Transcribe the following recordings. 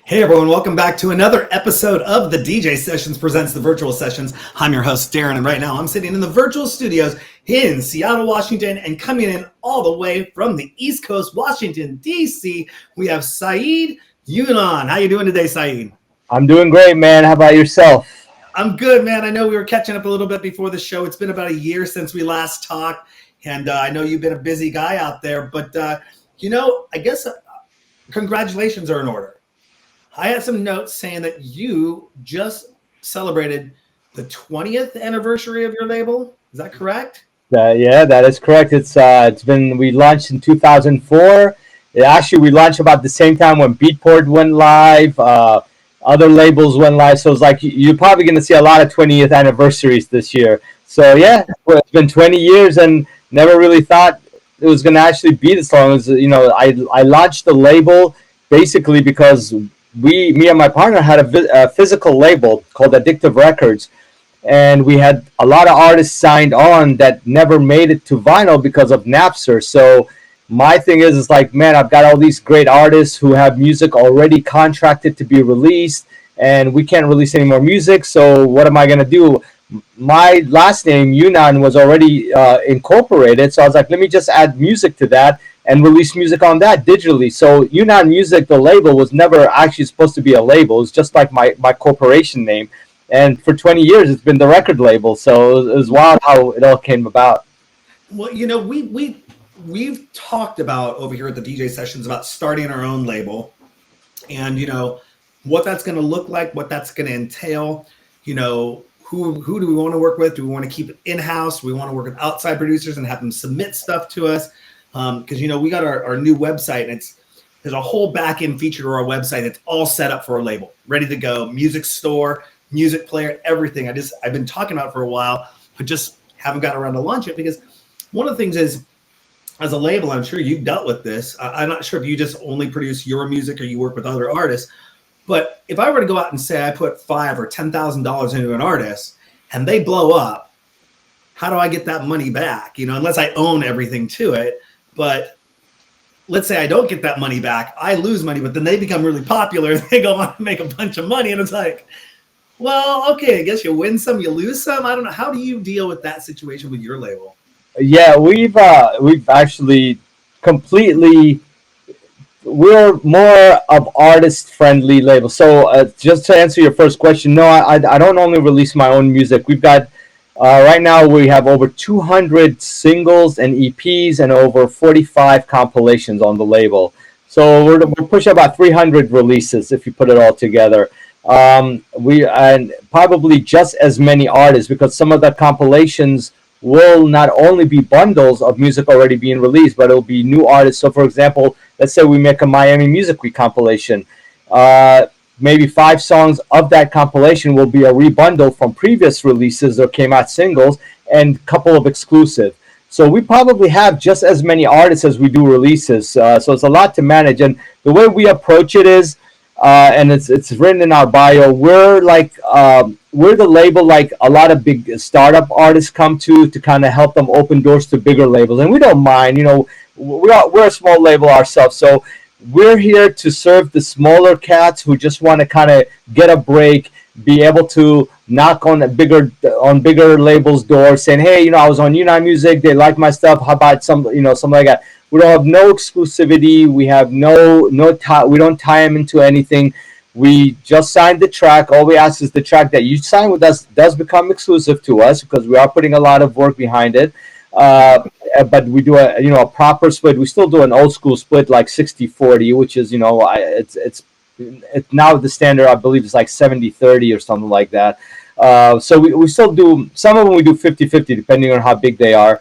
Hey everyone, welcome back to another episode of the DJ Sessions presents the Virtual Sessions. I'm your host Darren, and right now I'm sitting in the virtual studios in Seattle, Washington, and coming in all the way from the East Coast, Washington, D.C., we have Saeed Younan. How you doing today, Saeed? I'm doing great, man. How about yourself? I'm good, man. I know we were catching up a little bit before the show. It's been about a year since we last talked, and I know you've been a busy guy out there, but I guess congratulations are in order. I had some notes saying that you just celebrated the 20th anniversary of your label. Is that correct? Yeah, that is correct. We launched in 2004. We launched about the same time when Beatport went live. Other labels went live. So it's like you're probably going to see a lot of 20th anniversaries this year. So yeah, it's been 20 years and never really thought it was going to actually be this long. I launched the label basically because me and my partner had a physical label called Addictive Records, and we had a lot of artists signed on that never made it to vinyl because of Napster. So my thing is like, man, I've got all these great artists who have music already contracted to be released, and we can't release any more music. So what am I going to do? My last name, Younan, was already incorporated. So I was like, let me just add music to that and release music on that digitally. So Younan Music, the label, was never actually supposed to be a label. It's just like my corporation name. And for 20 years, it's been the record label. So it was wild how it all came about. Well, we've talked about over here at the DJ Sessions about starting our own label and, what that's going to look like, what that's going to entail, who do we want to work with? Do we want to keep it in-house? Do we want to work with outside producers and have them submit stuff to us? Because, we got our new website, and there's a whole back-end feature to our website that's all set up for a label, ready to go, music store, music player, everything. I've been talking about it for a while, but just haven't got around to launch it, because one of the things is, as a label, I'm sure you've dealt with this. I'm not sure if you just only produce your music or you work with other artists, but if I were to go out and say I put $5,000 or $10,000 into an artist and they blow up, how do I get that money back? Unless I own everything to it. But let's say I don't get that money back, I lose money, but then they become really popular. They go on to make a bunch of money. And it's like, well, okay, I guess you win some, you lose some. I don't know. How do you deal with that situation with your label? Yeah, we've actually we're more of artist-friendly label. So just to answer your first question, no, I don't only release my own music. We've got right now we have over 200 singles and EPs and over 45 compilations on the label. So we're pushing about 300 releases if you put it all together. And probably just as many artists, because some of the compilations will not only be bundles of music already being released, but it'll be new artists. So for example, let's say we make a Miami Music Week compilation. Maybe 5 songs of that compilation will be a rebundle from previous releases or came out singles, and a couple of exclusive. So we probably have just as many artists as we do releases. So it's a lot to manage. And the way we approach it is, and it's written in our bio, we're the label like a lot of big startup artists come to kind of help them open doors to bigger labels. And we don't mind, we're a small label ourselves. So we're here to serve the smaller cats who just want to kind of get a break, be able to knock on bigger labels' doors, saying, hey, I was on Younan Music, they like my stuff. How about something like that? We don't have no exclusivity. We have we don't tie them into anything. We just signed the track. All we ask is the track that you sign with us does become exclusive to us, because we are putting a lot of work behind it. But we do a proper split. We still do an old school split like 60-40, which is it's now the standard. I believe it's like 70-30 or something like that. So we still do some of them. We do 50-50 depending on how big they are.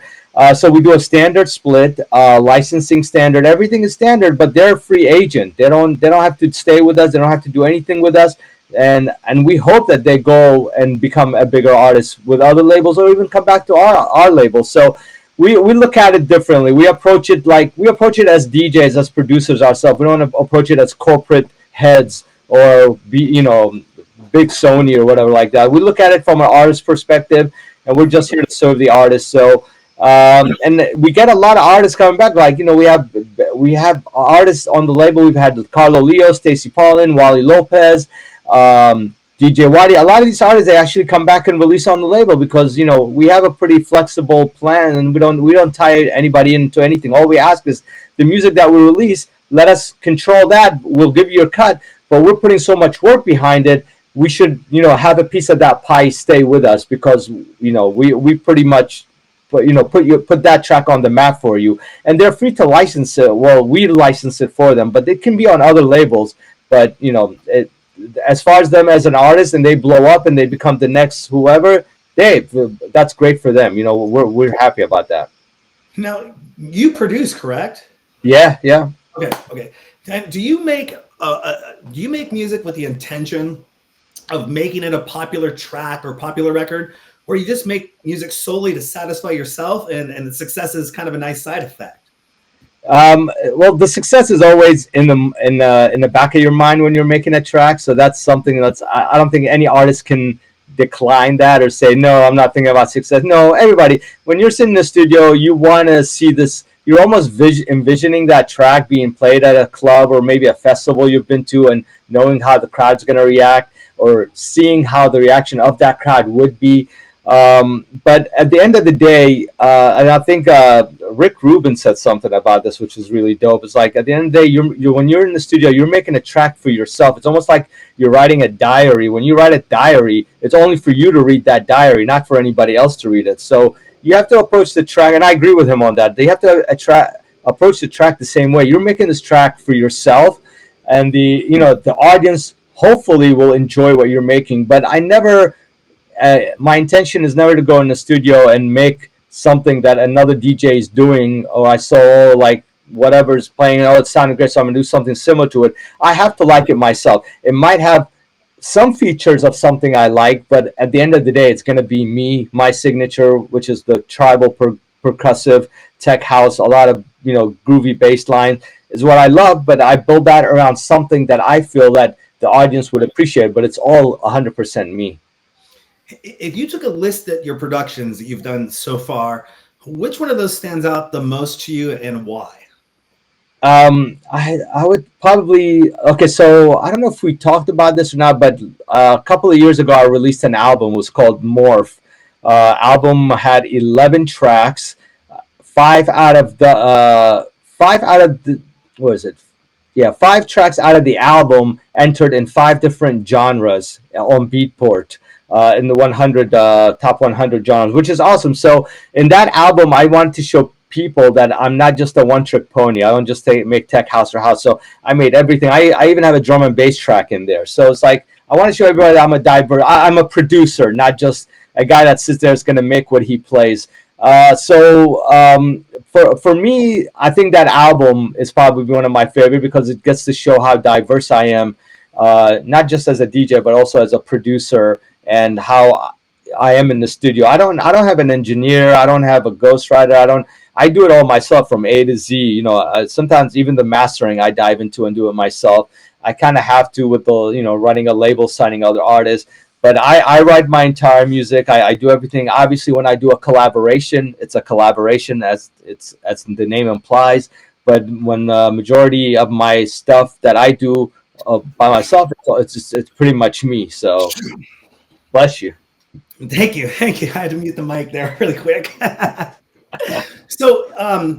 So we do a standard split, licensing standard. Everything is standard, but they're a free agent. They don't have to stay with us. They don't have to do anything with us. And we hope that they go and become a bigger artist with other labels, or even come back to our label. So we look at it differently. We approach it as DJs, as producers ourselves. We don't approach it as corporate heads or big Sony or whatever like that. We look at it from an artist perspective, and we're just here to serve the artist. So and we get a lot of artists coming back. Like we we have artists on the label. We've had Carlo Leo, Stacy Paulin, Wally Lopez, DJ Wadi. A lot of these artists, they actually come back and release on the label because, you know, we have a pretty flexible plan, and we don't tie anybody into anything. All we ask is the music that we release, let us control that. We'll give you a cut, but we're putting so much work behind it. We should, you know, have a piece of that pie stay with us because, you know, we pretty much put that track on the map for you, and they're free to license it. Well, we license it for them, but it can be on other labels. But, you know, as far as them as an artist, and they blow up and they become the next whoever, that's great for them. You know, we're happy about that. Now, you produce, correct? Yeah. Okay. And do you make music with the intention of making it a popular track or popular record, or you just make music solely to satisfy yourself, and the success is kind of a nice side effect? Well, the success is always in the back of your mind when you're making a track. So that's something I don't think any artist can decline that or say, no, I'm not thinking about success. No, everybody, when you're sitting in the studio, you want to see this. You're almost envisioning that track being played at a club or maybe a festival you've been to, and knowing how the crowd's going to react, or seeing how the reaction of that crowd would be. But at the end of the day, and I think Rick Rubin said something about this, which is really dope. It's like, at the end of the day, you're when you're in the studio, you're making a track for yourself. It's almost like you're writing a diary. When you write a diary, it's only for you to read that diary, not for anybody else to read it. So you have to approach the track, and I agree with him on that. They have to approach the track the same way. You're making this track for yourself, and the audience hopefully will enjoy what you're making. But I never. My intention is never to go in the studio and make something that another DJ is doing, or I saw like whatever's playing, it sounded great, so I'm gonna do something similar to it. I have to like it myself. It might have some features of something I like, but at the end of the day, it's gonna be me, my signature, which is the tribal percussive tech house. A lot of groovy bass line is what I love, but I build that around something that I feel that the audience would appreciate. But it's all 100% me. If you took a list at your productions that you've done so far, which one of those stands out the most to you, and why? I would probably, okay, so I don't know if we talked about this or not, but a couple of years ago I released an album. It was called MORPH. Album had 11 tracks. Five out of the what is it? Yeah, 5 tracks out of the album entered in 5 different genres on Beatport. In the 100 top 100 genres, which is awesome. So in that album, I wanted to show people that I'm not just a one-trick pony. I don't just make tech house or house. So I made everything. I even have a drum and bass track in there. So it's like, I want to show everybody that I'm a producer, not just a guy that sits there is going to make what he plays. For me, I think that album is probably one of my favorite because it gets to show how diverse I am, not just as a DJ, but also as a producer, and how I am in the studio. I don't have an engineer. I don't have a ghostwriter. I do it all myself from A to Z. Sometimes even the mastering I dive into and do it myself. I kind of have to with the, running a label, signing other artists. But I write my entire music. I do everything. Obviously, when I do a collaboration, it's a collaboration as the name implies. But when the majority of my stuff that I do by myself, it's pretty much me. So. Bless you. Thank you. I had to mute the mic there really quick. So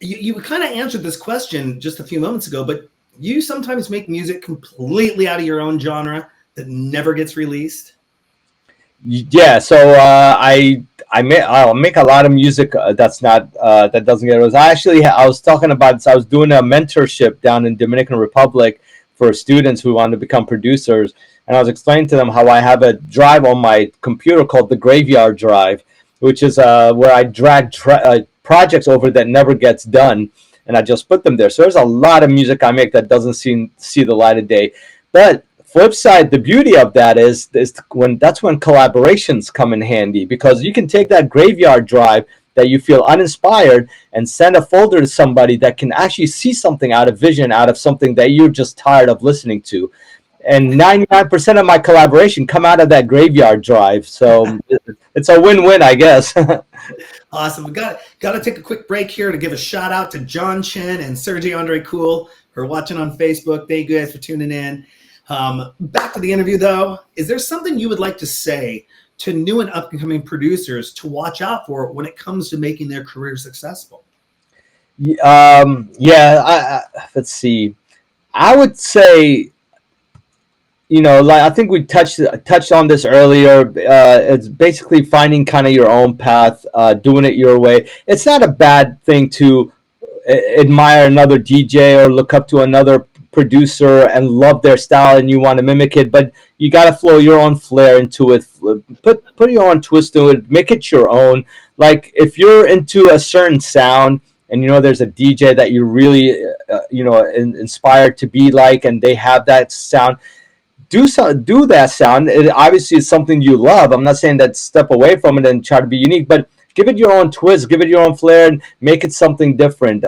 you kind of answered this question just a few moments ago, but you sometimes make music completely out of your own genre that never gets released? Yeah, so I'll make a lot of music that's not that doesn't get released. I was talking about this. I was doing a mentorship down in Dominican Republic for students who want to become producers. And I was explaining to them how I have a drive on my computer called the graveyard drive, which is where I drag projects over that never gets done, and I just put them there. So there's a lot of music I make that doesn't see the light of day. But flip side, the beauty of that is when collaborations come in handy, because you can take that graveyard drive that you feel uninspired and send a folder to somebody that can actually see something out of vision, out of something that you're just tired of listening to. and 99% of my collaboration come out of that graveyard drive. So it's a win-win, I guess. Awesome. We got to take a quick break here to give a shout out to John Chen and Sergey Andre Cool who are watching on Facebook. Thank you guys for tuning in. Back to the interview, though. Is there something you would like to say to new and upcoming producers to watch out for when it comes to making their career successful? Let's see. I would say, like I think we touched on this earlier. It's basically finding kind of your own path, doing it your way. It's not a bad thing to admire another DJ or look up to another producer and love their style and you want to mimic it, but you got to flow your own flair into it. Put your own twist to it. Make it your own. Like if you're into a certain sound and there's a DJ that you're really inspired to be like, and they have that sound, do that sound. It obviously is something you love. I'm not saying that step away from it and try to be unique, but give it your own twist, give it your own flair, and make it something different.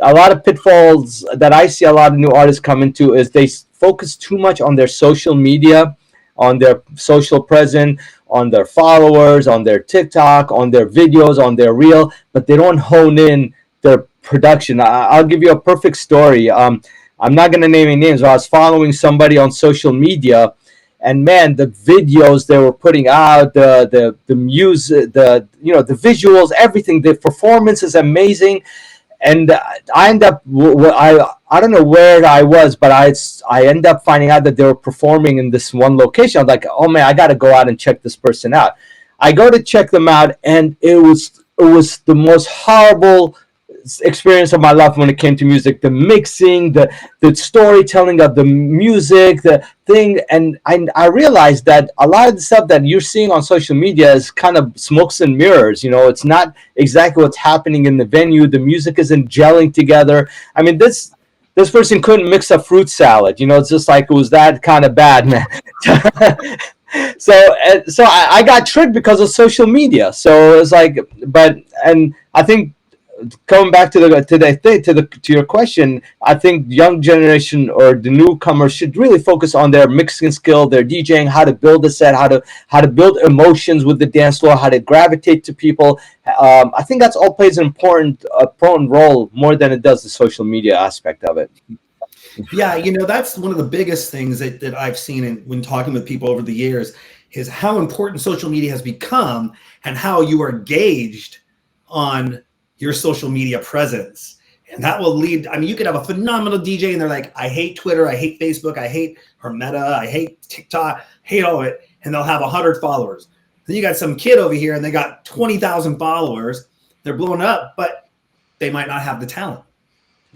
A lot of pitfalls that I see a lot of new artists come into is they focus too much on their social media, on their social presence, on their followers, on their TikTok, on their videos, on their reel, but they don't hone in their production. I'll give you a perfect story. I'm not going to name any names, but I was following somebody on social media, and man, the videos they were putting out, the music, the visuals, everything, the performance is amazing. And I end up, I don't know where I was, but I end up finding out that they were performing in this one location. I'm like, oh man, I got to go out and check this person out. I go to check them out, and it was the most horrible experience of my life when it came to music. The mixing, the storytelling of the music, the thing, and I realized that a lot of the stuff that you're seeing on social media is kind of smokes and mirrors. It's not exactly what's happening in the venue. The music isn't gelling together. I mean, this person couldn't mix a fruit salad. It's just like it was that kind of bad, man. So I got tricked because of social media. So it's like, and I think, coming back to your question, I think young generation or the newcomers should really focus on their mixing skill, their DJing, how to build a set, how to build emotions with the dance floor, how to gravitate to people. I think that's all plays an important role more than it does the social media aspect of it. Yeah, that's one of the biggest things that I've seen when talking with people over the years is how important social media has become and how you are gauged on your social media presence. And that will lead, you could have a phenomenal DJ and they're like, I hate Twitter, I hate Facebook, I hate her Meta, I hate TikTok, hate all of it. And they'll have 100 followers. Then you got some kid over here and they got 20,000 followers. They're blowing up, but they might not have the talent.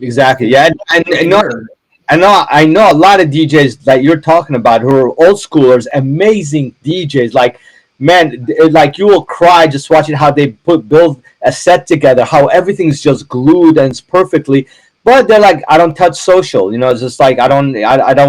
Exactly. Yeah. I know a lot of DJs that you're talking about who are old schoolers, amazing DJs. Like, man, like you will cry just watching how they build a set together, how everything's just glued and it's perfectly. But they're like, I don't touch social. It's just like I don't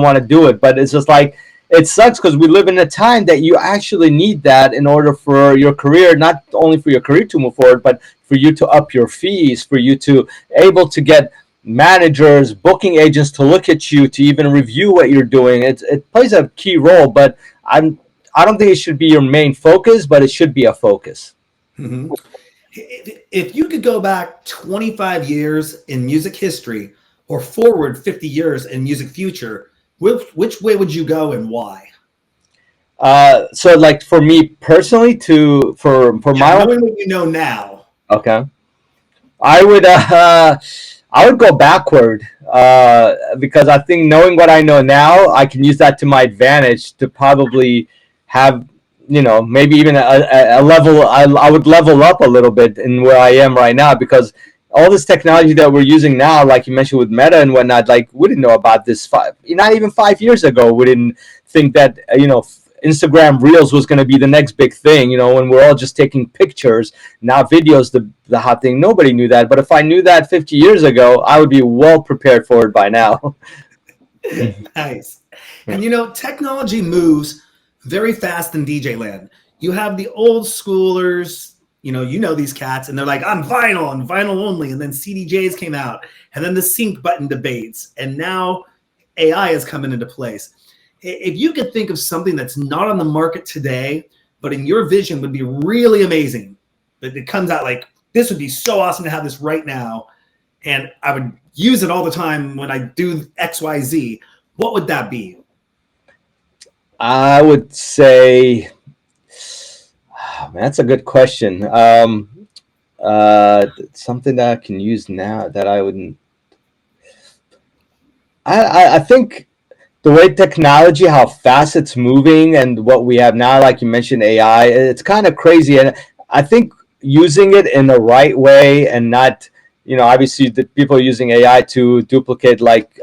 want to do it. But it's just like it sucks because we live in a time that you actually need that in order for your career, not only for your career to move forward, but for you to up your fees, for you to able to get managers, booking agents to look at you, to even review what you're doing. It plays a key role, but I don't think it should be your main focus, but it should be a focus. Mm-hmm. If you could go back 25 years in music history or forward 50 years in music future, which way would you go and why? So like for me personally, for my knowing what you know now. Okay. I would go backward because I think knowing what I know now, I can use that to my advantage to probably have, maybe even a level. I would level up a little bit in where I am right now, because all this technology that we're using now, like you mentioned with Meta and whatnot, like we didn't know about this not even 5 years ago. We didn't think that, Instagram Reels was going to be the next big thing, when we're all just taking pictures. Now video's the hot thing. Nobody knew that. But if I knew that 50 years ago, I would be well prepared for it by now. Nice. And, technology moves very fast in DJ land. You have the old schoolers, these cats, and they're like, I'm vinyl only. And then CDJs came out, and then the sync button debates. And now AI is coming into place. if you could think of something that's not on the market today, but in your vision would be really amazing, that it comes out like, this would be so awesome to have this right now, and I would use it all the time when I do XYZ, what would that be? I would say, man, that's a good question. Something that I can use now that I wouldn't. I think the way technology, how fast it's moving, and what we have now, like you mentioned, AI, it's kind of crazy. And I think using it in the right way and not, obviously the people using AI to duplicate like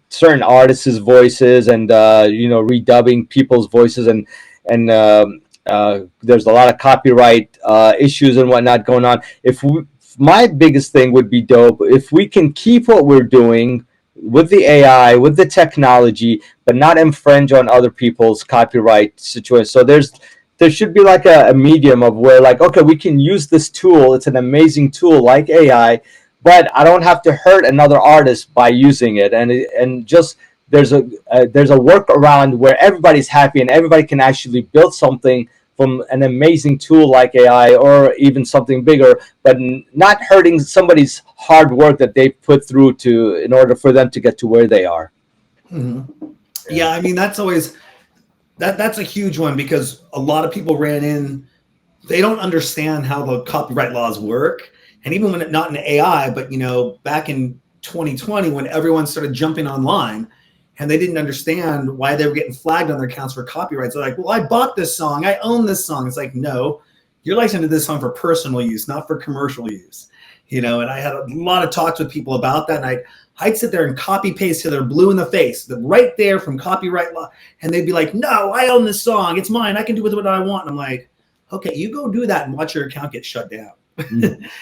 certain artists' voices and redubbing people's voices and there's a lot of copyright issues and whatnot going on. My biggest thing would be dope if we can keep what we're doing with the AI, with the technology, but not infringe on other people's copyright situations. So there should be like a medium of where, like, okay, we can use this tool. It's an amazing tool like AI, but I don't have to hurt another artist by using it. And just there's a workaround where everybody's happy and everybody can actually build something from an amazing tool like AI or even something bigger, but not hurting somebody's hard work that they put through in order for them to get to where they are. Mm-hmm. Yeah, I mean, that's always that's a huge one, because a lot of people they don't understand how the copyright laws work. And even when not in AI, but back in 2020, when everyone started jumping online, and they didn't understand why they were getting flagged on their accounts for copyrights. They're like, well, I bought this song, I own this song. It's like, no, you're licensed to this song for personal use, not for commercial use. And I had a lot of talks with people about that. And I'd sit there and copy paste till they're blue in the face, right there from copyright law. And they'd be like, no, I own this song. It's mine. I can do with what I want. And I'm like, okay, you go do that and watch your account get shut down.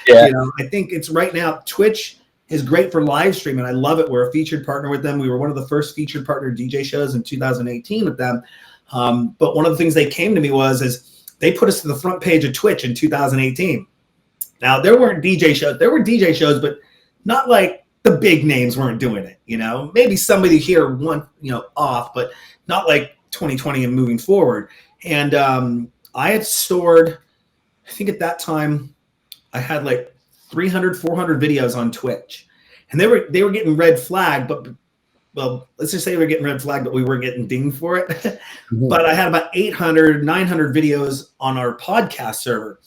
Yeah. I think it's right now, Twitch is great for live stream, and I love it. We're a featured partner with them. We were one of the first featured partner DJ shows in 2018 with them. But one of the things they came to me is they put us to the front page of Twitch in 2018. Now, there weren't DJ shows. There were DJ shows, but not like the big names weren't doing it. Maybe somebody here off, but not like 2020 and moving forward. And I had stored, I think at that time, I had like 300, 400 videos on Twitch, and they were getting red flagged, but let's just say we were getting red flagged, but we weren't getting dinged for it. Mm-hmm. But I had about 800, 900 videos on our podcast server.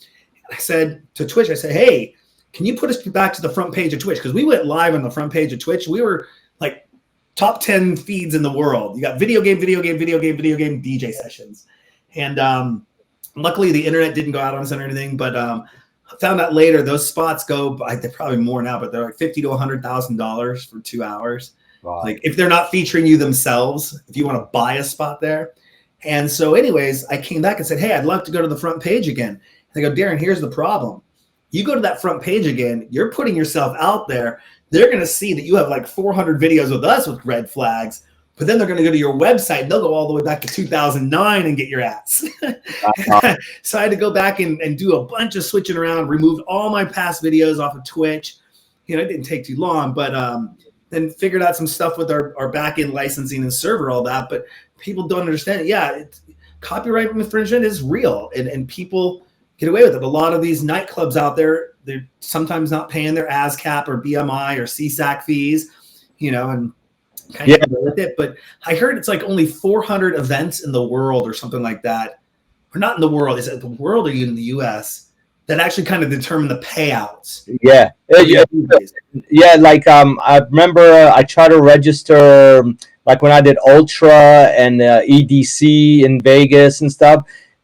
And I said to Twitch, I said, hey, can you put us back to the front page of Twitch? Because we went live on the front page of Twitch. We were like top 10 feeds in the world. You got video game DJ sessions. And luckily the internet didn't go out on us or anything, but I found out later those spots they're probably more now, but they're like $50,000 to $100,000 for 2 hours. Wow. Like if they're not featuring you themselves, if you want to buy a spot there. And so anyways, I came back and said, hey, I'd love to go to the front page again. And they go, Darren, here's the problem. You go to that front page again, you're putting yourself out there. They're going to see that you have like 400 videos with us with red flags, but then they're going to go to your website. They'll go all the way back to 2009 and get your ads. So I had to go back and do a bunch of switching around, removed all my past videos off of Twitch. It didn't take too long, but then figured out some stuff with our back-end licensing and server, all that. But people don't understand it. Yeah, copyright infringement is real, and people get away with it. A lot of these nightclubs out there, they're sometimes not paying their ASCAP or BMI or CSAC fees, and kind of with it. But I heard it's like only 400 events in the world or something like that. Or not in the world. Is it the world or even in the US that actually kind of determine the payouts? Yeah. Like I remember I tried to register like when I did Ultra and EDC in Vegas and stuff.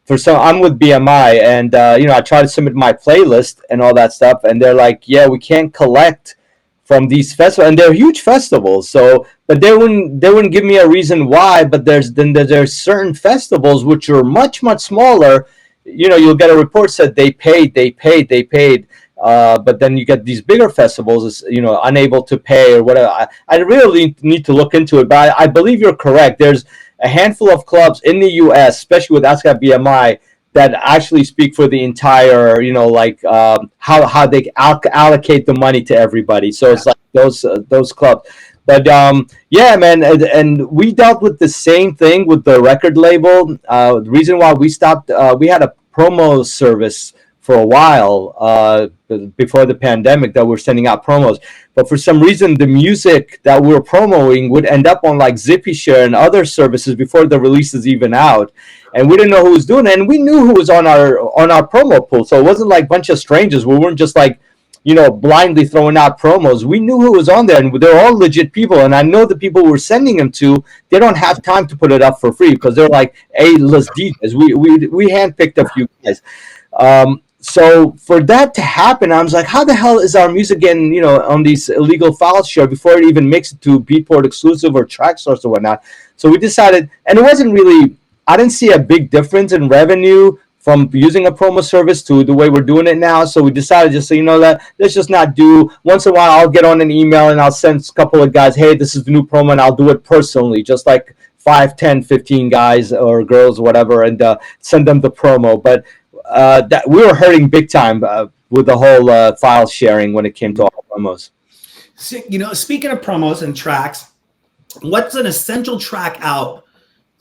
I'm with BMI, and I tried to submit my playlist and all that stuff, and they're like, yeah, we can't collect from these festivals, and they're huge festivals. So, but they wouldn't give me a reason why. But there's certain festivals which are much smaller. You'll get a report said they paid. But then you get these bigger festivals, unable to pay or whatever. I really need to look into it, but I believe you're correct. There's a handful of clubs in the U.S., especially with ASCAP BMI, that actually speak for the entire, how they allocate the money to everybody. So it's like those clubs. But yeah, man, and we dealt with the same thing with the record label. The reason why we stopped, we had a promo service for a while before the pandemic that we're sending out promos. But for some reason, the music that we were promoting would end up on like ZippyShare and other services before the release is even out, and we didn't know who was doing it. And we knew who was on our promo pool, so it wasn't like a bunch of strangers. We weren't just like, blindly throwing out promos. We knew who was on there, and they're all legit people. And I know the people we're sending them to, they don't have time to put it up for free because they're like A-list DJs. We handpicked a few guys. So for that to happen, I was like, how the hell is our music getting, on these illegal file share before it even makes it to Beatport exclusive or track source or whatnot? So we decided, and it wasn't really, I didn't see a big difference in revenue from using a promo service to the way we're doing it now. So we decided just, let's just not do. Once in a while, I'll get on an email and I'll send a couple of guys, hey, this is the new promo, and I'll do it personally, just like 5, 10, 15 guys or girls, whatever, and send them the promo. But that we were hurting big time with the whole file sharing when it came to all promos. So, speaking of promos and tracks, what's an essential track out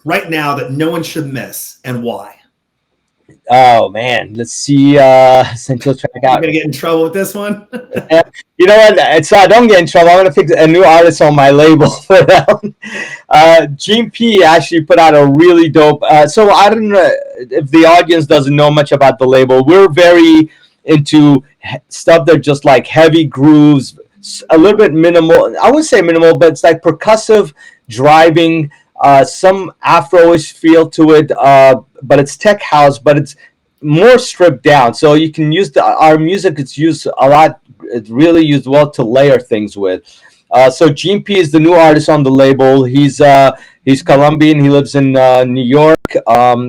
right now that no one should miss, and why? Oh man, let's see. Essential track out. You're gonna get in trouble with this one. You know what? So I don't get in trouble. I'm gonna pick a new artist on my label for that one. Gene P actually put out a really dope. So I don't know if the audience doesn't know much about the label. We're very into stuff that just like heavy grooves, a little bit minimal. I wouldn't say minimal, but it's like percussive driving. Some Afro-ish feel to it, but it's tech house, but it's more stripped down. So you can use our music. It's used a lot. It's really used well to layer things with. So Gene P is the new artist on the label. He's Colombian. He lives in New York.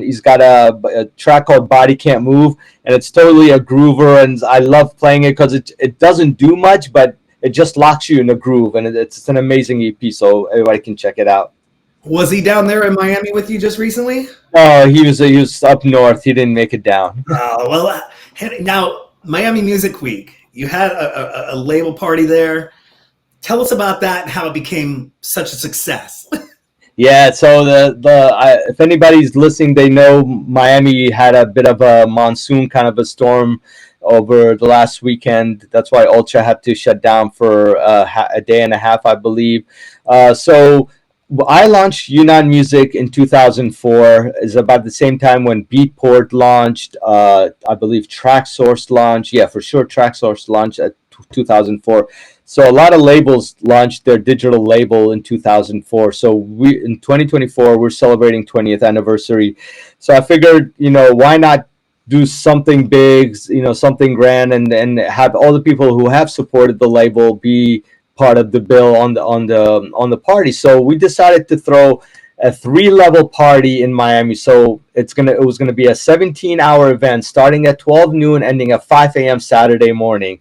He's got a track called Body Can't Move, and it's totally a groover, and I love playing it because it doesn't do much, but it just locks you in a groove, and it's an amazing EP, so everybody can check it out. Was he down there in Miami with you just recently? Oh, he was up north. He didn't make it down. Well, now Miami Music Week, you had a label party there. Tell us about that and how it became such a success. Yeah, so if anybody's listening, they know Miami had a bit of a monsoon, kind of a storm over the last weekend. That's why Ultra had to shut down for a day and a half, I believe. So I launched Younan Music in 2004. It's about the same time when Beatport launched. I believe TrackSource launched. Yeah, for sure, TrackSource launched at 2004. So a lot of labels launched their digital label in 2004. So we in 2024 we're celebrating 20th anniversary. So I figured, why not do something big, something grand, and have all the people who have supported the label be part of the bill on the party. So we decided to throw a 3-level party in Miami. So it was gonna be a 17-hour event starting at 12 noon, ending at 5 a.m. Saturday morning.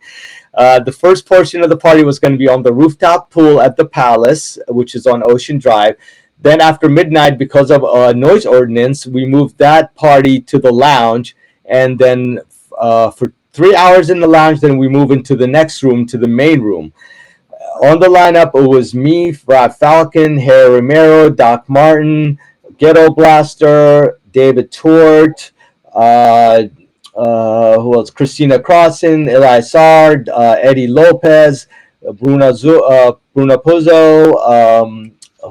The first portion of the party was going to be on the rooftop pool at the Palace, which is on Ocean Drive. Then after midnight, because of a noise ordinance, we moved that party to the lounge. And then for 3 hours in the lounge, then we move into the next room, to the main room. On the lineup, it was me, Rob Falcon, Harry Romero, Doc Martin, Ghetto Blaster, David Tort, who else? Christina Crossan, Eli Sard, Eddie Lopez, Bruno Pozzo, a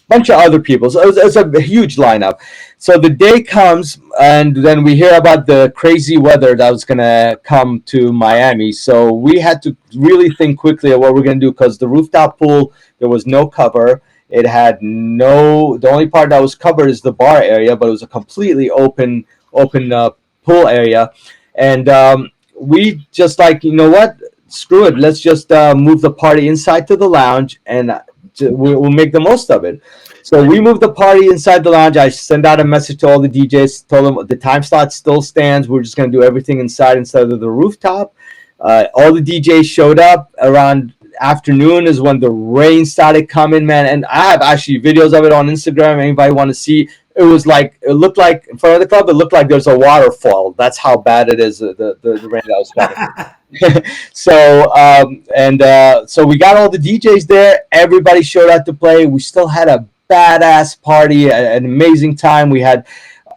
bunch of other people. So it's a huge lineup. So the day comes, and then we hear about the crazy weather that was going to come to Miami. So we had to really think quickly of what we're going to do, because the rooftop pool, there was no cover. It had the only part that was covered is the bar area, but it was a completely open pool area. And we just like, you know what, screw it, let's just move the party inside to the lounge, and we'll make the most of it. So we moved the party inside the lounge. I sent out a message to all the DJs, told them the time slot still stands. We're just going to do everything inside instead of the rooftop. All the DJs showed up. Around afternoon is when the rain started coming, man. And I have actually videos of it on Instagram. Anybody want to see? it was like, it looked like in front of the club, it looked like there's a waterfall. That's how bad it is, the rain that was coming. So so we got all the DJs there. Everybody showed up to play. We still had a badass party, an amazing time. We had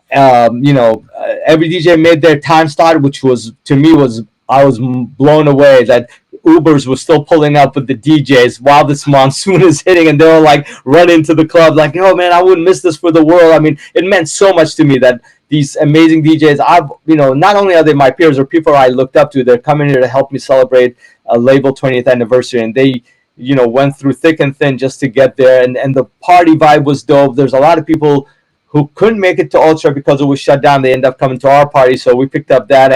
every DJ made their time slot, which was, to me, was, I was blown away that Ubers were still pulling up with the DJs while this monsoon is hitting, and they were like running to the club like, oh man, I wouldn't miss this for the world. I mean, it meant so much to me that these amazing DJs, not only are they my peers or people I looked up to, they're coming here to help me celebrate a label 20th anniversary, and they went through thick and thin just to get there, and the party vibe was dope. There's a lot of people who couldn't make it to Ultra because it was shut down. They ended up coming to our party, so we picked up that.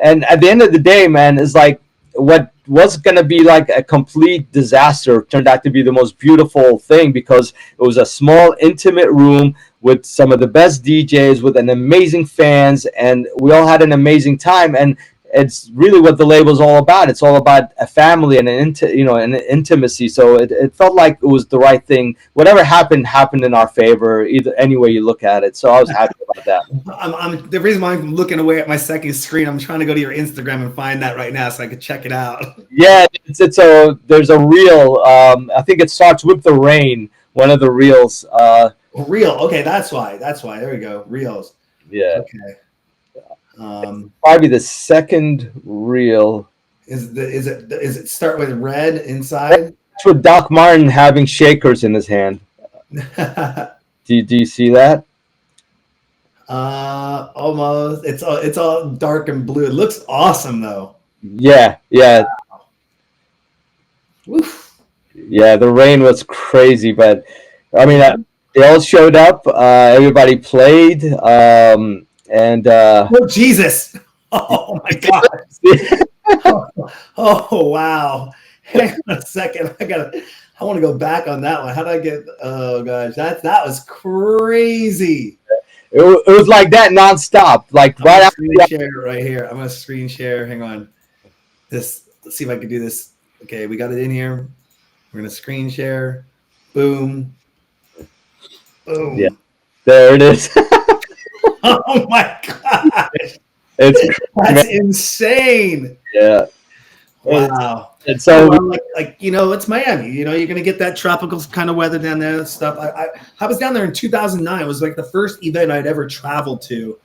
And at the end of the day, man, it's like what was going to be like a complete disaster turned out to be the most beautiful thing, because it was a small, intimate room with some of the best DJs, with an amazing fans, and we all had an amazing time. And it's really what the label is all about. It's all about a family and an intimacy. So it felt like it was the right thing. Whatever happened in our favor, either any way you look at it. So I was happy about that. The reason why I'm looking away at my second screen, I'm trying to go to your Instagram and find that right now so I could check it out. Yeah, there's a reel. I think it starts with the rain. One of the reels. Reel. Okay, that's why. There we go. Reels. Yeah. Okay. Probably the second reel. Is it start with red inside? It's with Doc Martin having shakers in his hand. Do you see that? Almost. It's all dark and blue. It looks awesome though. Yeah. Wow. Oof. Yeah, the rain was crazy, but I mean, they all showed up. Everybody played. Oh Jesus! Oh my God! oh wow! Hang on a second. I want to go back on that one. How did I get? Oh gosh, that was crazy. It was like that nonstop. Like right after share it right here. I'm gonna screen share. Hang on. Let's see if I can do this. Okay, we got it in here. We're gonna screen share. Boom. Boom. Yeah. There it is. Oh my gosh. That's insane. Yeah. Wow. And so it's Miami. You're gonna get that tropical kind of weather down there and stuff. I was down there in 2009. It was like the first event I'd ever traveled to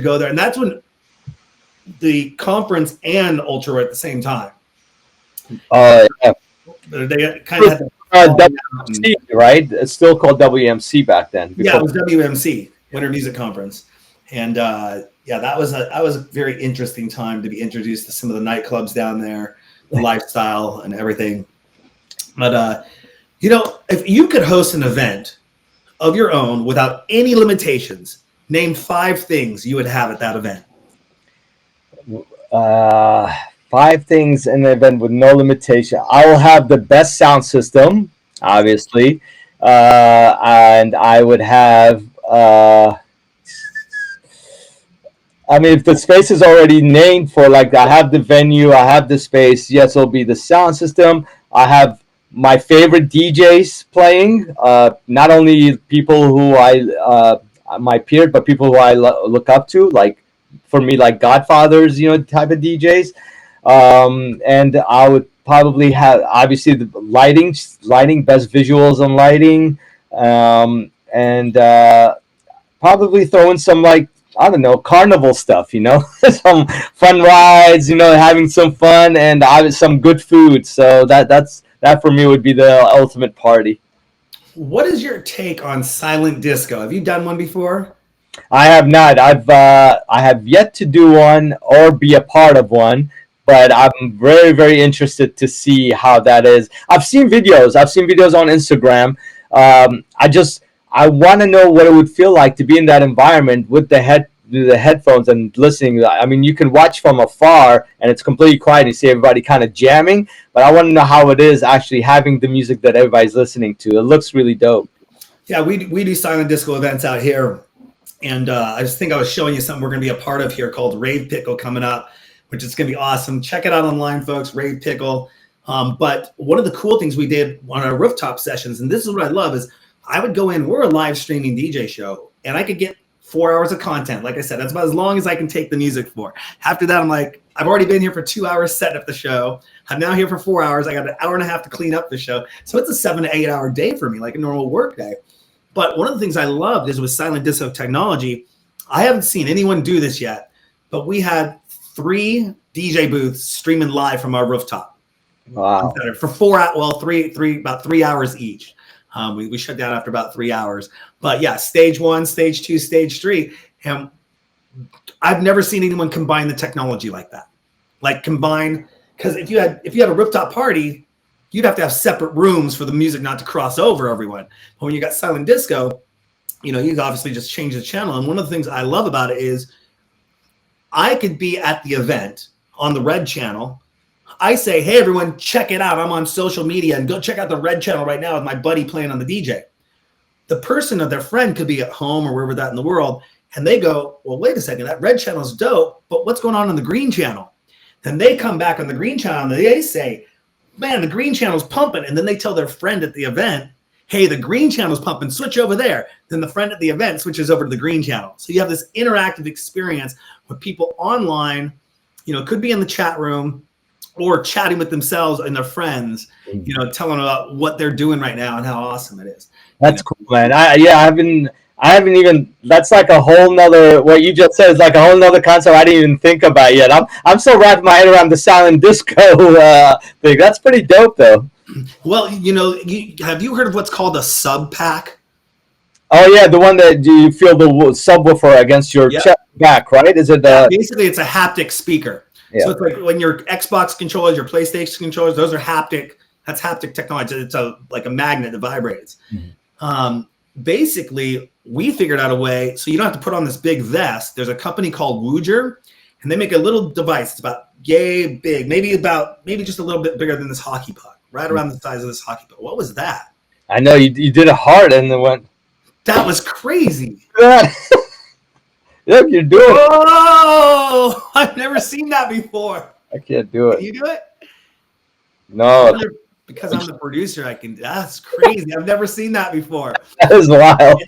go there. And that's when the conference and Ultra were at the same time. Yeah. They kind of had WMC, right? It's still called WMC back then. Yeah, it was WMC, Winter Music Conference. And that was a very interesting time to be introduced to some of the nightclubs down there, the lifestyle and everything. But if you could host an event of your own without any limitations, name 5 things you would have at that event. 5 things in the event with no limitation. I will have the best sound system, obviously, and I would have. I mean, if the space is already named for, like, I have the venue, I have the space, yes, it'll be the sound system. I have my favorite DJs playing, not only people who my peers, but people who I look up to, like, for me, like Godfathers, type of DJs. And I would probably have, obviously, the lighting, best visuals on lighting, and probably throw in some, like, I don't know, carnival stuff, some fun rides, having some fun, and some good food. So that for me would be the ultimate party. What is your take on silent disco? Have you done one before? I have not. I have yet to do one or be a part of one, but I'm very, very interested to see how that is. I've seen videos on Instagram. I want to know what it would feel like to be in that environment with the headphones and listening. I mean, you can watch from afar and it's completely quiet and you see everybody kind of jamming, but I want to know how it is actually having the music that everybody's listening to. It looks really dope. Yeah, we do silent disco events out here. And I just think I was showing you something we're going to be a part of here called Rave Pickle coming up, which is going to be awesome. Check it out online, folks, Rave Pickle. But one of the cool things we did on our rooftop sessions, and this is what I love, is I would go in, we're a live streaming DJ show. and I could get 4 hours of content. Like I said, that's about as long as I can take the music for. After that, I'm like, I've already been here for 2 hours setting up the show. I'm now here for 4 hours. I got an hour and a half to clean up the show. So it's a 7 to 8 hour day for me, like a normal work day. But one of the things I loved is with silent disco technology, I haven't seen anyone do this yet, but we had 3 DJ booths streaming live from our rooftop. Wow. For 4 hours, well, about 3 hours each. We shut down after about 3 hours. But yeah, stage 1, stage 2, stage 3. And I've never seen anyone combine the technology like that. Like combine, because if you had a rooftop party, you'd have to have separate rooms for the music not to cross over everyone. But when you got silent disco, you obviously just change the channel. And one of the things I love about it is I could be at the event on the red channel. I say, hey, everyone, check it out. I'm on social media and go check out the red channel right now with my buddy playing on the DJ. The person or their friend could be at home or wherever that in the world. And they go, well, wait a second, that red channel is dope, but what's going on the green channel? Then they come back on the green channel and they say, man, the green channel's pumping. And then they tell their friend at the event, hey, the green channel's pumping, switch over there. Then the friend at the event switches over to the green channel. So you have this interactive experience with people online, could be in the chat room or chatting with themselves and their friends, telling about what they're doing right now and how awesome it is. That's cool, man. I haven't even, that's like a whole nother, what you just said is like a whole nother concept I didn't even think about yet. I'm still wrapping my head around the silent disco thing. That's pretty dope though. Well, have you heard of what's called a sub pack? Oh yeah, the one that you feel the subwoofer against your chest back, right? Is it basically it's a haptic speaker. Yeah. So it's like when your Xbox controllers, your PlayStation controllers, those are haptic. That's haptic technology. It's like a magnet that vibrates. Mm-hmm. Basically, we figured out a way so you don't have to put on this big vest. There's a company called Wooger, and they make a little device. It's about yay big, maybe just a little bit bigger than this hockey puck, right around the size of this hockey puck. What was that? I know you did it hard and then went. That was crazy. Yep, you're doing it. Oh, I've never seen that before. I can't do it. Can you do it? No. Because I'm the producer, I can. That's crazy. I've never seen that before. That is wild.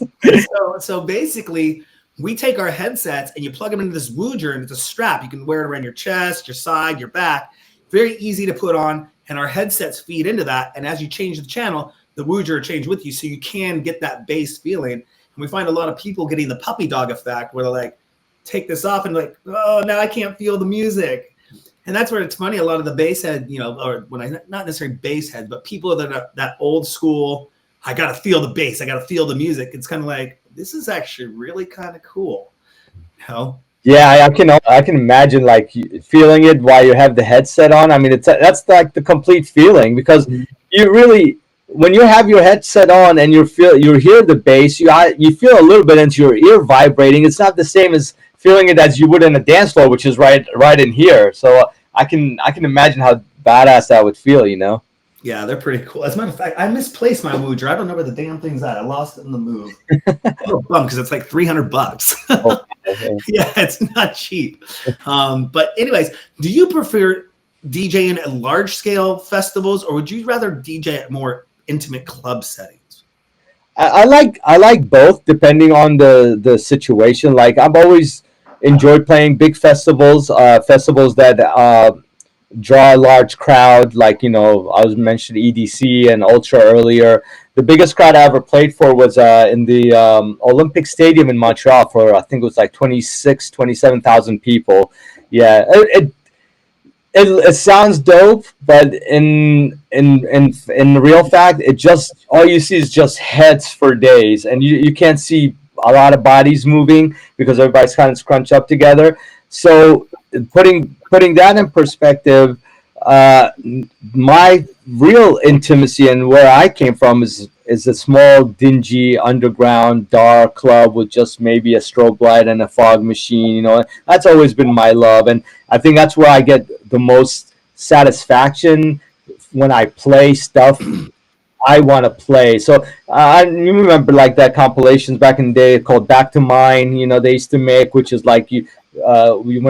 So basically, we take our headsets and you plug them into this Wooger, and it's a strap. You can wear it around your chest, your side, your back. Very easy to put on, and our headsets feed into that. And as you change the channel, the Wooger change with you, so you can get that bass feeling. And we find a lot of people getting the puppy dog effect, where they're like, take this off and like, oh, now I can't feel the music. And that's where it's funny. A lot of the bass head, or not necessarily bass head, but people that are that old school, I got to feel the bass. I got to feel the music. It's kind of like, this is actually really kind of cool. Yeah, I can imagine like feeling it while you have the headset on. I mean, that's like the complete feeling, because you really, when you have your headset on and you hear the bass, you feel a little bit into your ear vibrating. It's not the same as feeling it as you would in a dance floor, which is right in here. So I can imagine how badass that would feel, Yeah, they're pretty cool. As a matter of fact, I misplaced my Wooger. I don't know where the damn thing's at. I lost it in the move. I'm a little bummed because it's like $300. Okay. Yeah, it's not cheap. But anyways, do you prefer DJing at large scale festivals, or would you rather DJ at more intimate club settings? I like both, depending on the situation. Like, I've always enjoyed playing big festivals that draw a large crowd. Like, I was mentioning EDC and Ultra earlier. The biggest crowd I ever played for was in the Olympic Stadium in Montreal for, I think it was like 27,000 people. Yeah, it sounds dope, but in real fact, all you see is just heads for days, and you can't see a lot of bodies moving because everybody's kind of scrunched up together. So putting that in perspective, my real intimacy and where I came from is a small, dingy, underground, dark club with just maybe a strobe light and a fog machine. That's always been my love, and I think that's where I get the most satisfaction when I play stuff I want to play. So I remember like that compilations back in the day called Back to Mine, they used to make, which is like when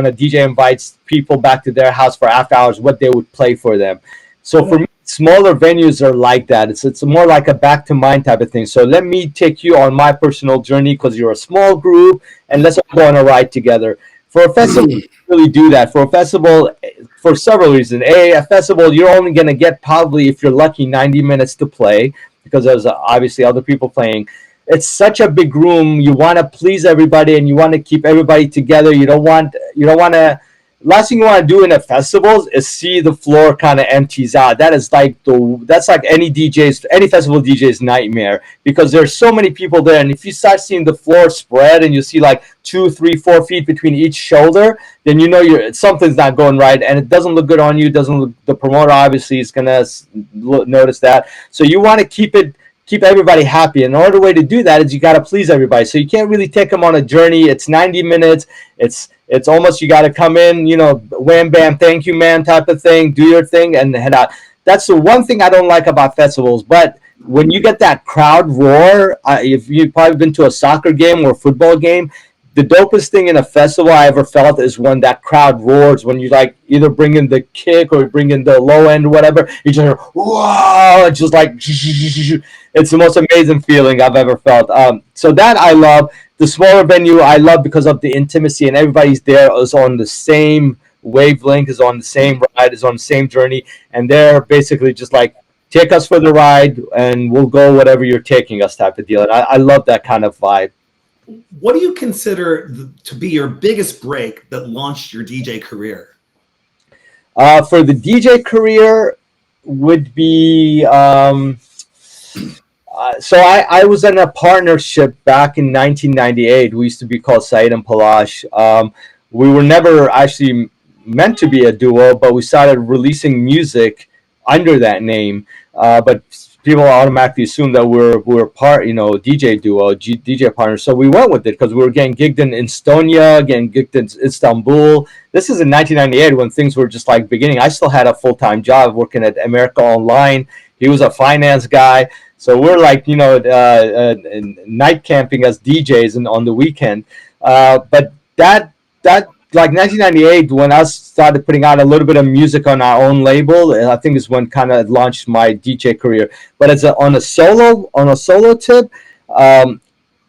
a DJ invites people back to their house for after hours, what they would play for them. So for me, smaller venues are like that. It's more like a back to mind type of thing. So let me take you on my personal journey because you're a small group, and let's all go on a ride together. For a festival, you can't really do that. For a festival, for several reasons. A festival, you're only going to get probably, if you're lucky, 90 minutes to play because there's obviously other people playing. It's such a big room. You want to please everybody, and you want to keep everybody together. You don't want to. Last thing you want to do in a festival is see the floor kind of empties out. That's like any festival DJ's nightmare because there's so many people there, and if you start seeing the floor spread and you see like 2, 3, 4 feet between each shoulder, then you know something's not going right, and it doesn't look good on you. It doesn't look, the promoter obviously is gonna notice that. So you want to keep everybody happy. And another way to do that is you got to please everybody. So you can't really take them on a journey. It's 90 minutes. It's almost you got to come in, wham, bam, thank you, man, type of thing. Do your thing and head out. That's the one thing I don't like about festivals. But when you get that crowd roar, if you've probably been to a soccer game or a football game, the dopest thing in a festival I ever felt is when that crowd roars, when you like either bring in the kick or bring in the low end or whatever. You just hear, whoa, it's just like, it's the most amazing feeling I've ever felt. So that I love. The smaller venue I love because of the intimacy, and everybody's there is on the same wavelength, is on the same ride, is on the same journey, and they're basically just like, take us for the ride and we'll go whatever you're taking us type of deal. And I love that kind of vibe. What do you consider to be your biggest break that launched your DJ career? For the DJ career would be so I was in a partnership back in 1998. We used to be called Saeed and Palash. We were never actually meant to be a duo, but we started releasing music under that name. But people automatically assume that we're part, DJ duo, DJ partner. So we went with it because we were getting gigged in Estonia, getting gigged in Istanbul. This is in 1998 when things were just like beginning. I still had a full-time job working at America Online. He was a finance guy. So we're like, night camping as DJs and on the weekend. But that like 1998, when I started putting out a little bit of music on our own label, I think is when kind of launched my DJ career. But on a solo tip, my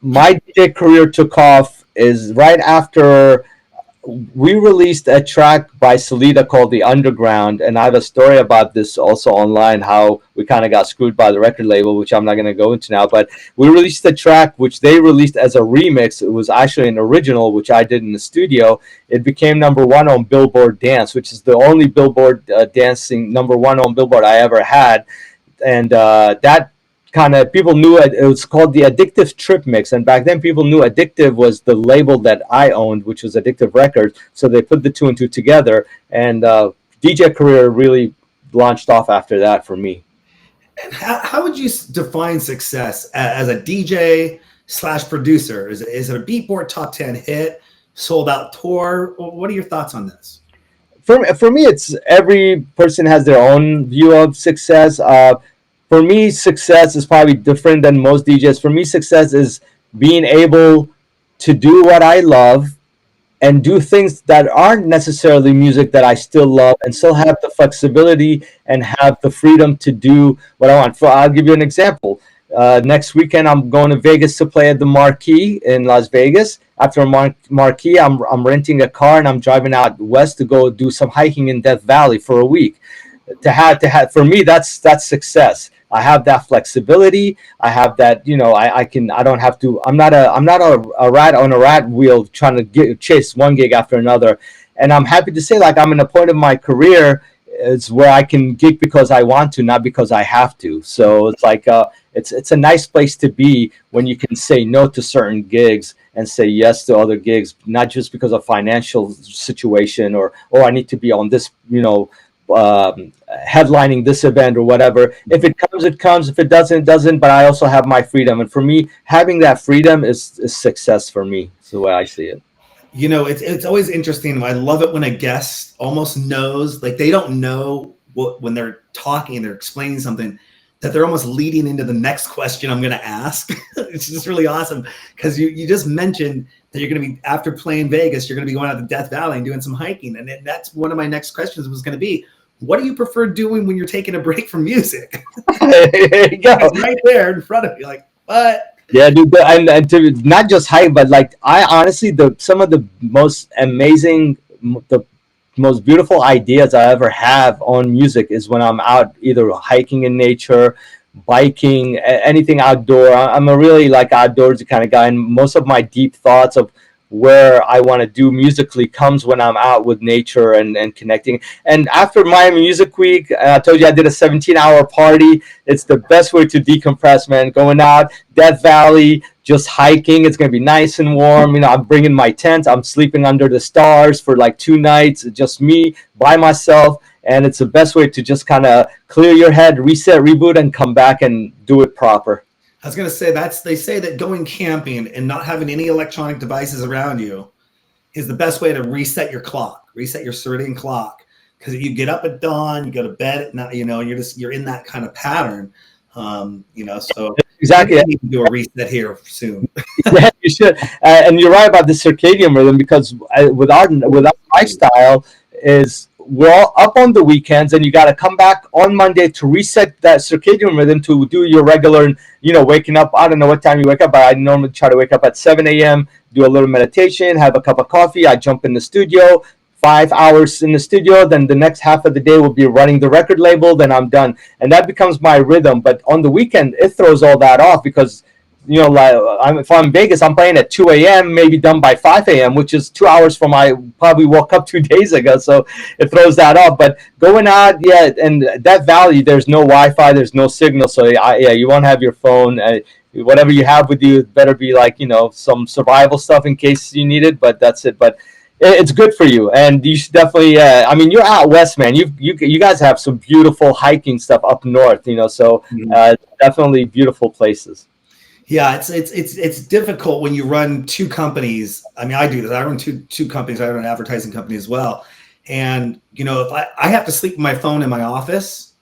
DJ career took off is right after we released a track by Salida called The Underground, and I have a story about this also online, how we kind of got screwed by the record label, which I'm not going to go into now. But we released a track which they released as a remix. It was actually an original, which I did in the studio. It became #1 on Billboard Dance, which is the only Billboard dancing #1 on Billboard I ever had. And that kind of, people knew it was called the Addictive Trip Mix, and back then people knew Addictive was the label that I owned, which was Addictive Records. So they put the two and two together, and DJ career really launched off after that for me. And how would you define success as a DJ / producer? Is it a Beatport top 10 hit, sold out tour? What are your thoughts on this? For me, it's every person has their own view of success. For me, success is probably different than most DJs. For me, success is being able to do what I love and do things that aren't necessarily music that I still love, and still have the flexibility and have the freedom to do what I want. I'll give you an example. Next weekend, I'm going to Vegas to play at the Marquee in Las Vegas. After Marquee, I'm renting a car and I'm driving out west to go do some hiking in Death Valley for a week. For me, that's success. I have that flexibility. I have that, I don't have to, I'm not a rat on a rat wheel trying to chase one gig after another. And I'm happy to say, like, I'm in a point of my career is where I can gig because I want to, not because I have to. So it's like, it's a nice place to be when you can say no to certain gigs and say yes to other gigs, not just because of financial situation or I need to be on this, headlining this event or whatever. If it comes, it comes. If it doesn't, it doesn't. But I also have my freedom, and for me, having that freedom is success for me. It's the way I see it. It's always interesting. I love it when a guest almost knows, like, they don't know what, when they're talking, they're explaining something, that they're almost leading into the next question I'm going to ask. It's just really awesome because you just mentioned that you're going to be, after playing Vegas, you're going to be going out to Death Valley and doing some hiking. And that's one of my next questions was going to be, what do you prefer doing when you're taking a break from music? There you go. It's right there in front of you. Like, what? Yeah, dude, and to not just hype, but like I honestly, the some of the most amazing, the most beautiful ideas I ever have on music is when I'm out either hiking in nature, biking, anything outdoor. I'm a really like outdoorsy kind of guy, and most of my deep thoughts of where I want to do musically comes when I'm out with nature and connecting. And after Miami Music Week, I told you I did a 17-hour party. It's the best way to decompress, man. Going out, Death Valley, just hiking. It's gonna be nice and warm. You know, I'm bringing my tent. I'm sleeping under the stars for like 2 nights. Just me by myself, and it's the best way to just kind of clear your head, reset, reboot, and come back and do it proper. I was going to say they say that going camping and not having any electronic devices around you is the best way to reset your clock, reset your circadian clock. Because if you get up at dawn, you go to bed at night, you know, and you're in that kind of pattern. You know, so Exactly. we need to do a reset here soon. Yeah, you should. And you're right about the circadian rhythm because with our lifestyle is we're all up on the weekends and you got to come back on Monday to reset that circadian rhythm to do your regular, you know, waking up. I don't know what time you wake up, but I normally try to wake up at 7 a.m., do a little meditation, have a cup of coffee. I jump in the studio, 5 hours in the studio. Then the next half of the day will be running the record label. Then I'm done. And that becomes my rhythm. But on the weekend, it throws all that off because you know, like if I'm in Vegas, I'm playing at 2 a.m., maybe done by 5 a.m., which is 2 hours from I probably woke up 2 days ago. So it throws that off. But going out, yeah, and that valley, there's no Wi-Fi, there's no signal. So yeah, you won't have your phone. Whatever you have with you, it better be like, you know, some survival stuff in case you need it. But that's it. But it's good for you, and you should definitely. I mean, you're out west, man. You guys have some beautiful hiking stuff up north, you know. So definitely beautiful places. Yeah, it's difficult when you run two companies. I mean, I do this. I run two companies. I run an advertising company as well. And you know, if I have to sleep with my phone in my office,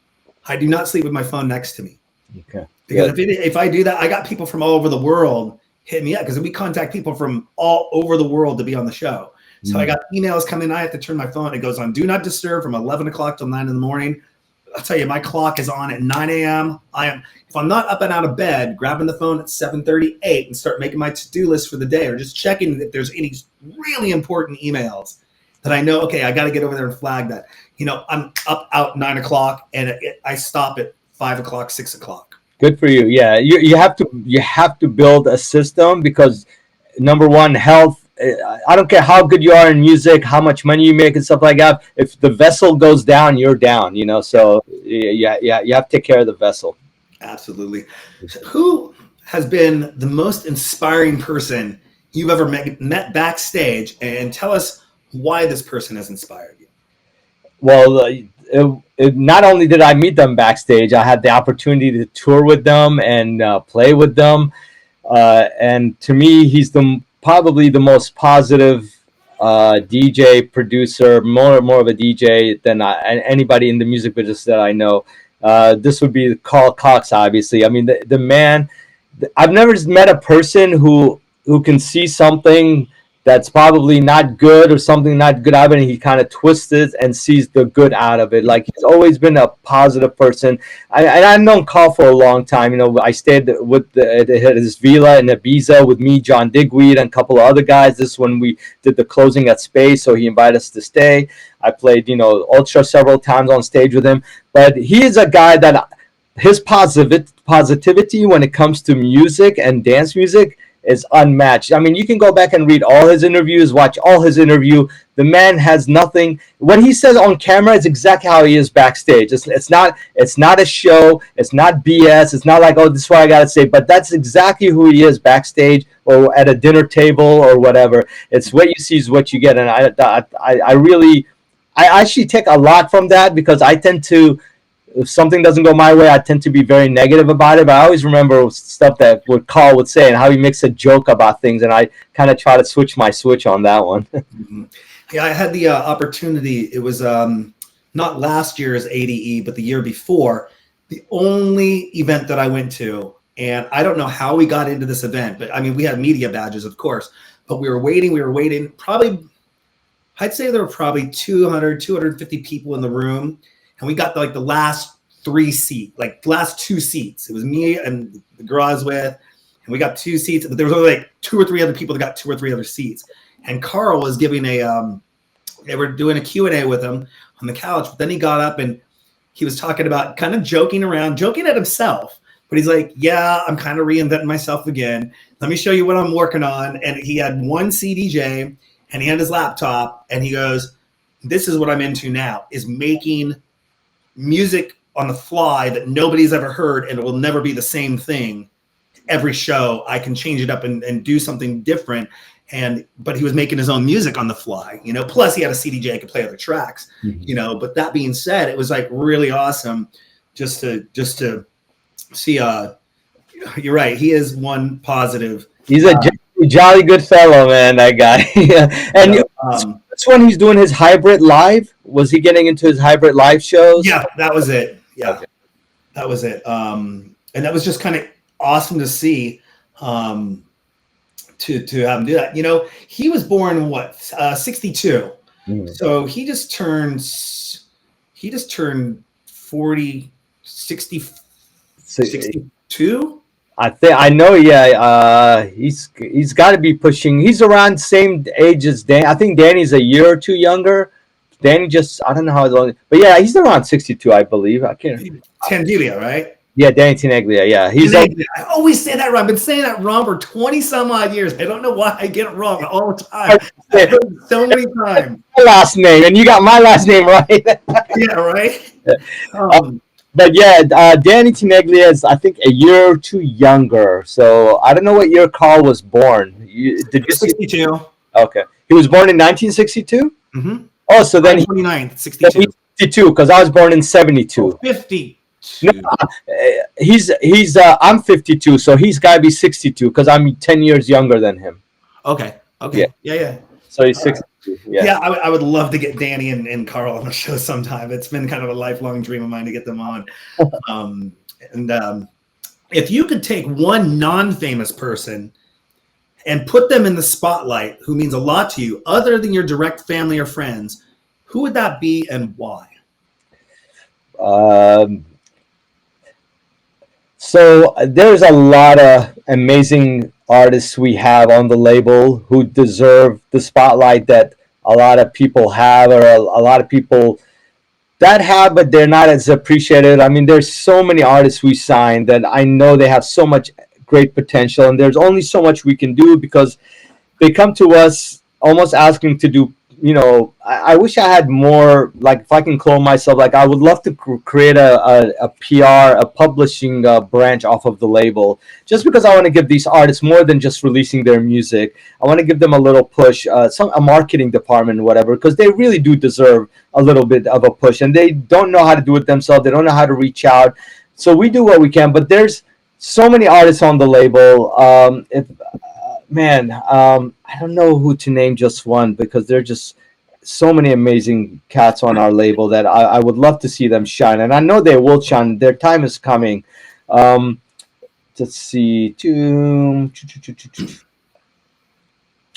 I do not sleep with my phone next to me. Okay. Because if I do that, I got people from all over the world hitting me up because we contact people from all over the world to be on the show. So I got emails coming. I have to turn my phone. It goes on do not disturb from 11 o'clock till 9 in the morning. I'll tell you, my clock is on at 9 a.m. If I'm not up and out of bed, grabbing the phone at 7:38 and start making my to-do list for the day, or just checking if there's any really important emails that I know, okay, I got to get over there and flag that. You know, I'm up out 9 o'clock and I stop at 5 o'clock, 6 o'clock. Good for you. Yeah, you have to build a system because number one, health. I don't care how good you are in music, how much money you make and stuff like that. If the vessel goes down, you're down. You know, so yeah, you have to take care of the vessel. Absolutely. So who has been the most inspiring person you've ever met backstage, and tell us why this person has inspired you? Well, not only did I meet them backstage, I had the opportunity to tour with them and play with them. And to me, he's probably the most positive DJ producer, more of a DJ than anybody in the music business that I know. This would be Carl Cox, obviously. I mean, the man. I've never met a person who can see something that's probably not good or something not good out of it, and he kind of twists it and sees the good out of it. Like he's always been a positive person. And I've known Carl for a long time. You know, I stayed at his villa in Ibiza with me, John Digweed, and a couple of other guys. This is when we did the closing at Space, so he invited us to stay. I played, you know, Ultra several times on stage with him. But he is a guy that his positivity when it comes to music and dance music is unmatched. I mean, you can go back and read all his interviews, watch all his interview. The man has nothing. What he says on camera is exactly how he is backstage. It's not a show. It's not BS. It's not like, oh, this is what I gotta say. But that's exactly who he is backstage or at a dinner table or whatever. It's what you see is what you get. And I actually take a lot from that because I tend to, if something doesn't go my way, I tend to be very negative about it. But I always remember stuff that what Carl would say and how he makes a joke about things, and I kind of try to switch my switch on that one. Yeah, I had the opportunity. It was not last year's ADE, but the year before. The only event that I went to, and I don't know how we got into this event, but I mean, we had media badges, of course, but we were waiting. Probably, I'd say there were probably 200, 250 people in the room. and we got like the last 3 seats, like last 2 seats. It was me and the girl I was with, and we got 2 seats. But there was only like 2 or 3 other people that got 2 or 3 other seats. And Carl was giving they were doing a Q&A with him on the couch. But then he got up and he was talking about kind of joking around, joking at himself. But he's like, yeah, I'm kind of reinventing myself again. Let me show you what I'm working on. And he had one CDJ and he had his laptop and he goes, this is what I'm into now, is making music on the fly that nobody's ever heard, and it will never be the same thing. Every show I can change it up and do something different. But he was making his own music on the fly, you know, plus he had a CDJ, could play other tracks, you know. But that being said, it was like really awesome just to see, you're right. He is one positive. He's a jolly good fellow, man, that guy. And that's when he's doing his hybrid live. Was he getting into his hybrid live shows? Yeah, that was it. Yeah, okay. That was it. And that was just kind of awesome to see, to have him do that. You know, he was born what, 62. So he just turned 40, 60, 62. I know. Yeah, he's got to be pushing. He's around same age as Dan. I think Danny's a year or two younger. Danny I don't know how long, but yeah, he's around 62, I believe. I can't. Tanglia, right? Yeah, Danny Tenaglia. Yeah, I always say that wrong. I've been saying that wrong for 20 some odd years. I don't know why I get it wrong all the time. I've heard it so many times. My last name, and you got my last name right. Yeah, right. But yeah, Danny Tenaglia is, I think, a year or two younger. So I don't know what year Carl was born. Did you 62? Okay, he was born in 1962. Mm-hmm. Oh, so then 29, 62. 52, because I was born in 72. Oh, 50. No, I'm 52, so he's got to be 62 because I'm 10 years younger than him. Okay. Yeah. So he's 62. Yeah, I would love to get Danny and Carl on the show sometime. It's been kind of a lifelong dream of mine to get them on. If you could take one non-famous person and put them in the spotlight who means a lot to you, other than your direct family or friends, who would that be and why? So there's a lot of amazing artists we have on the label who deserve the spotlight that a lot of people have, or a lot of people that have, but they're not as appreciated. I mean, there's so many artists we signed that I know they have so much great potential, and there's only so much we can do because they come to us almost asking to do, you know, I wish I had more, like if I can clone myself, like I would love to create a PR, a publishing branch off of the label, just because I want to give these artists more than just releasing their music. I want to give them a little push, a marketing department, whatever, because they really do deserve a little bit of a push, and they don't know how to do it themselves. They don't know how to reach out. So we do what we can, but there's so many artists on the label. I don't know who to name just one, because there are just so many amazing cats on our label that I would love to see them shine, and I know they will shine. Their time is coming. Let's see.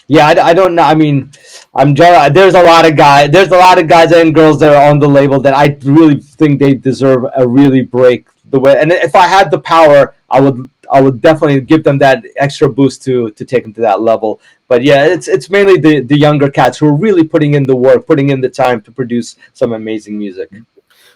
Yeah, I don't know. I mean, there's a lot of guys. There's a lot of guys and girls that are on the label that I really think they deserve a really break the way. And if I had the power, I would definitely give them that extra boost to take them to that level. But yeah, it's mainly the younger cats who are really putting in the work, putting in the time to produce some amazing music.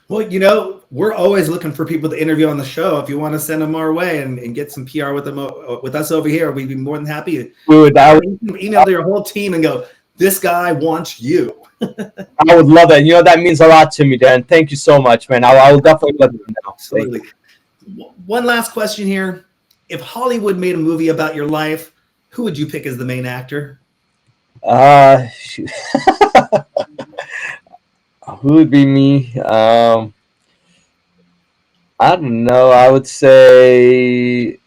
Well, you know, we're always looking for people to interview on the show. If you want to send them our way and get some PR with us over here, we'd be more than happy. We would email your whole team and go, this guy wants you. I would love it. You know, that means a lot to me, Dan. Thank you so much, man. I will definitely let them know. Absolutely. One last question here. If Hollywood made a movie about your life, who would you pick as the main actor? Who would be me? I don't know. I would say,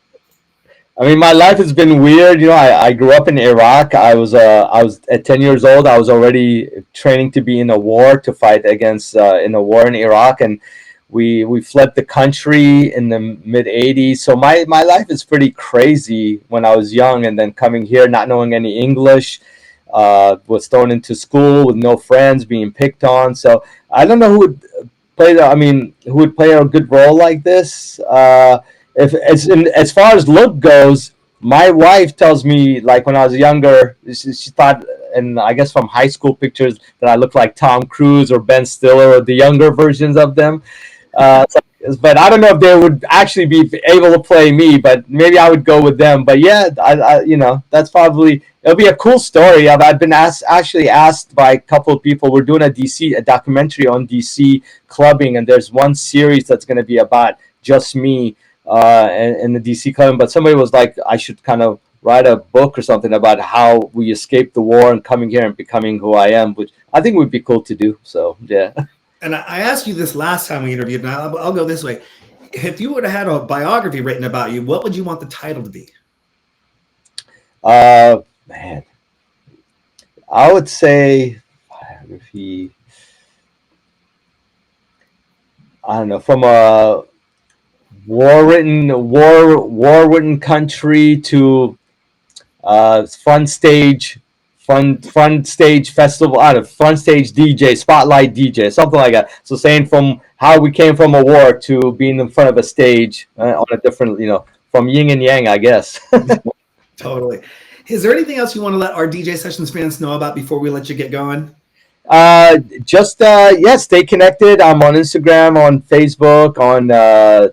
I mean, my life has been weird. You know, I grew up in Iraq. I was at 10 years old. I was already training to be in a war, to fight against in a war in Iraq, and we fled the country in the mid 80s. So my life is pretty crazy when I was young, and then coming here, not knowing any English, was thrown into school with no friends, being picked on. So I don't know who would play the, I mean, who would play a good role like this? If as far as look goes, my wife tells me like when I was younger, she thought, and I guess from high school pictures, that I look like Tom Cruise or Ben Stiller or the younger versions of them. So, but I don't know if they would actually be able to play me, but maybe I would go with them. But yeah, you know, that's probably, it'll be a cool story. I've been actually asked by a couple of people. We're doing a documentary on DC clubbing, and there's one series that's going to be about just me in the DC clubbing. But somebody was like, I should kind of write a book or something about how we escaped the war and coming here and becoming who I am, which I think would be cool to do. So yeah. And I asked you this last time we interviewed, and I'll go this way. If you would have had a biography written about you, what would you want the title to be? Man, I would say biography. I don't know, from a war-ridden country to front stage festival, out of front stage DJ, spotlight DJ, something like that. So saying from how we came from a war to being in front of a stage on a different, you know, from yin and yang, I guess. Totally. Is there anything else you want to let our DJ Sessions fans know about before we let you get going? Yeah, stay connected. I'm on Instagram, on Facebook, on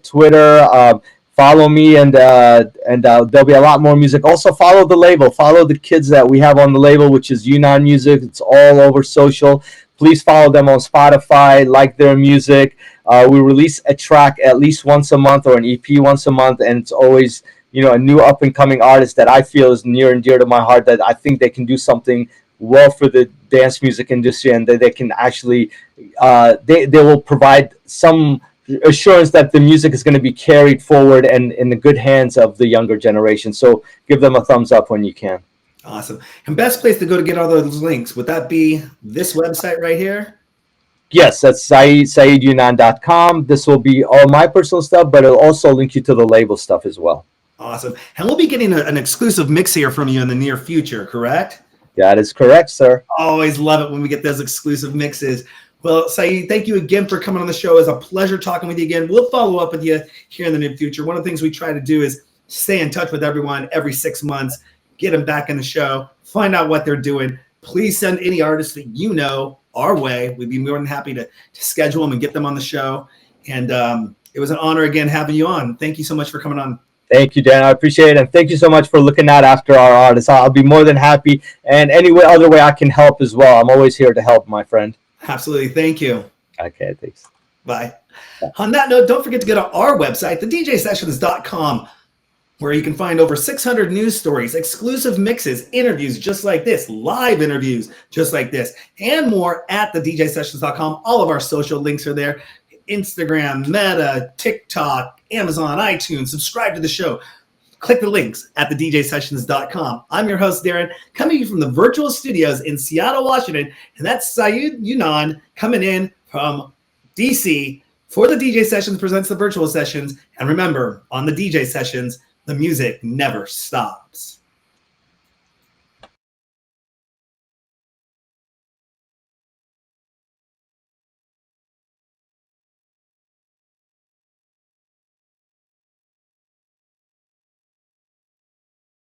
Twitter. Follow me, and there'll be a lot more music. Also, follow the label. Follow the kids that we have on the label, which is Younan Music. It's all over social. Please follow them on Spotify. Like their music. We release a track at least once a month, or an EP once a month, and it's always, you know, a new up and coming artist that I feel is near and dear to my heart, that I think they can do something well for the dance music industry, and that they can actually they will provide some assurance that the music is going to be carried forward and in the good hands of the younger generation. So give them a thumbs up when you can. Awesome. And best place to go to get all those links, would that be this website right here? Yes, that's SaeedYounan.com. This will be all my personal stuff, but it'll also link you to the label stuff as well. Awesome. And we'll be getting an exclusive mix here from you in the near future, correct? That is correct, sir. Always love it when we get those exclusive mixes. Well, Saeed, thank you again for coming on the show. It's a pleasure talking with you again. We'll follow up with you here in the near future. One of the things we try to do is stay in touch with everyone every 6 months, get them back in the show, find out what they're doing. Please send any artists that you know our way. We'd be more than happy to schedule them and get them on the show. And it was an honor again having you on. Thank you so much for coming on. Thank you, Dan. I appreciate it. And thank you so much for looking out after our artists. I'll be more than happy. And any other way I can help as well. I'm always here to help, my friend. Absolutely. Thank you. Okay, thanks. Bye. On that note, don't forget to go to our website, thedjsessions.com, where you can find over 600 news stories, exclusive mixes, interviews just like this, live interviews just like this, and more at thedjsessions.com. All of our social links are there. Instagram, Meta, TikTok, Amazon, iTunes. Subscribe to the show. Click the links at thedjsessions.com. I'm your host, Darren, coming to you from the virtual studios in Seattle, Washington, and that's Saeed Younan coming in from DC for the DJ Sessions presents the virtual sessions. And remember, on the DJ Sessions, the music never stops.